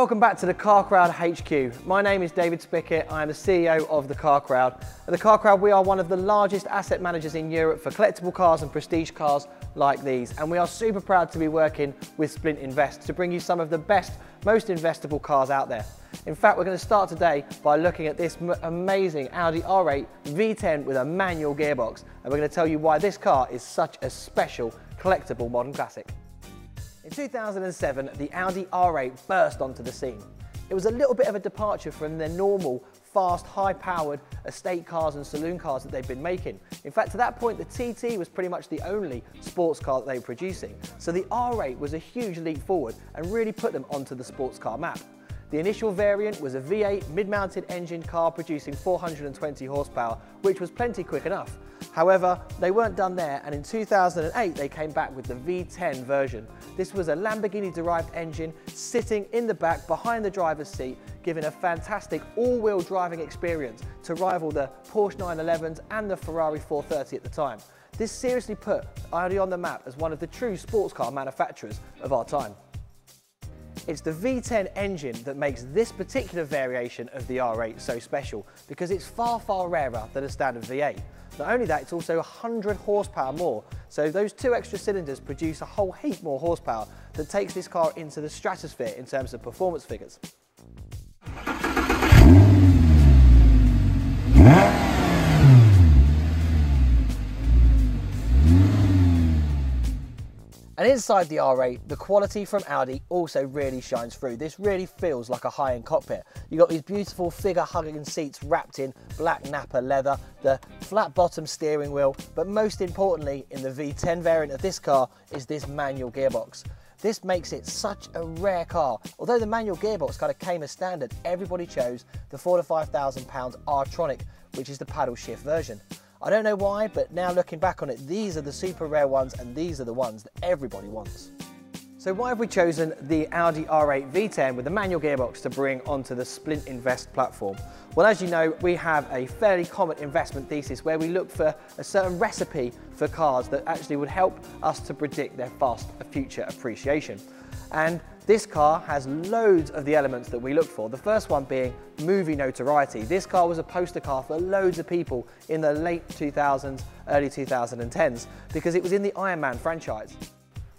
Welcome back to the Car Crowd HQ. My name is David Spickett. I am the CEO of the Car Crowd. At the Car Crowd, we are one of the largest asset managers in Europe for collectible cars and prestige cars like these. And we are super proud to be working with Splint Invest to bring you some of the best, most investable cars out there. In fact, we're going to start today by looking at this amazing Audi R8 V10 with a manual gearbox. And we're going to tell you why this car is such a special, collectible modern classic. In 2007, the Audi R8 burst onto the scene. It was a little bit of a departure from their normal, fast, high-powered estate cars and saloon cars that they'd been making. In fact, to that point, the TT was pretty much the only sports car that they were producing. So the R8 was a huge leap forward and really put them onto the sports car map. The initial variant was a V8 mid-mounted engine car producing 420 horsepower, which was plenty quick enough. However, they weren't done there, and in 2008 they came back with the V10 version. This was a Lamborghini-derived engine sitting in the back behind the driver's seat, giving a fantastic all-wheel driving experience to rival the Porsche 911s and the Ferrari 430 at the time. This seriously put Audi on the map as one of the true sports car manufacturers of our time. It's the V10 engine that makes this particular variation of the R8 so special, because it's far, far rarer than a standard V8. Not only that, it's also 100 horsepower more, so those two extra cylinders produce a whole heap more horsepower that takes this car into the stratosphere in terms of performance figures. And inside the R8, the quality from Audi also really shines through. This really feels like a high-end cockpit. You've got these beautiful figure-hugging seats wrapped in black Nappa leather, the flat-bottom steering wheel, but most importantly, in the V10 variant of this car, is this manual gearbox. This makes it such a rare car. Although the manual gearbox kind of came as standard, everybody chose the £4,000 to £5,000 R-tronic, which is the paddle shift version. I don't know why, but now looking back on it, these are the super rare ones and these are the ones that everybody wants. So why have we chosen the Audi R8 V10 with the manual gearbox to bring onto the Splint Invest platform? Well, as you know, we have a fairly common investment thesis where we look for a certain recipe for cars that actually would help us to predict their fast future appreciation. And this car has loads of the elements that we look for. The first one being movie notoriety. This car was a poster car for loads of people in the late 2000s, early 2010s, because it was in the Iron Man franchise.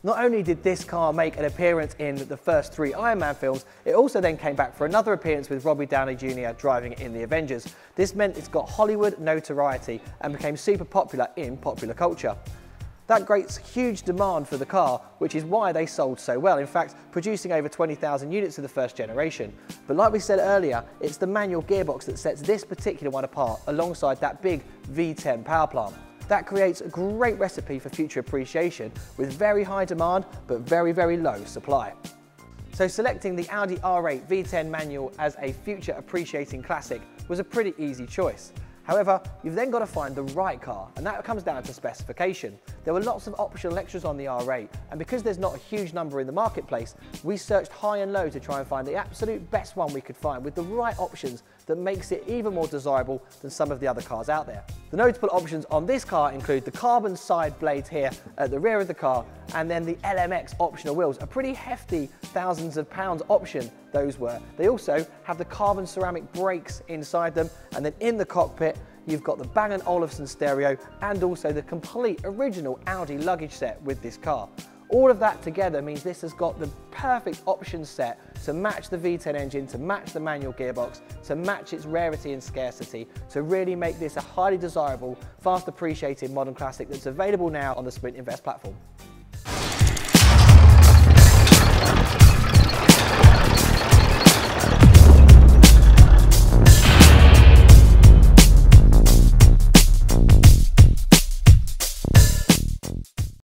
Not only did this car make an appearance in the first 3 Iron Man films, it also then came back for another appearance with Robert Downey Jr. driving it in the Avengers. This meant it's got Hollywood notoriety and became super popular in popular culture. That creates huge demand for the car, which is why they sold so well, in fact producing over 20,000 units of the first generation. But like we said earlier, it's the manual gearbox that sets this particular one apart alongside that big V10 power plant. That creates a great recipe for future appreciation with very high demand but very, very low supply. So selecting the Audi R8 V10 manual as a future appreciating classic was a pretty easy choice. However, you've then got to find the right car, and that comes down to specification. There were lots of optional extras on the R8, and because there's not a huge number in the marketplace, we searched high and low to try and find the absolute best one we could find with the right options that makes it even more desirable than some of the other cars out there. The notable options on this car include the carbon side blades here at the rear of the car, and then the LMX optional wheels, a pretty hefty thousands of pounds option those were. They also have the carbon ceramic brakes inside them, and then in the cockpit you've got the Bang & Olufsen stereo and also the complete original Audi luggage set with this car. All of that together means this has got the perfect option set to match the V10 engine, to match the manual gearbox, to match its rarity and scarcity, to really make this a highly desirable, fast appreciated modern classic that's available now on the Splint Invest platform.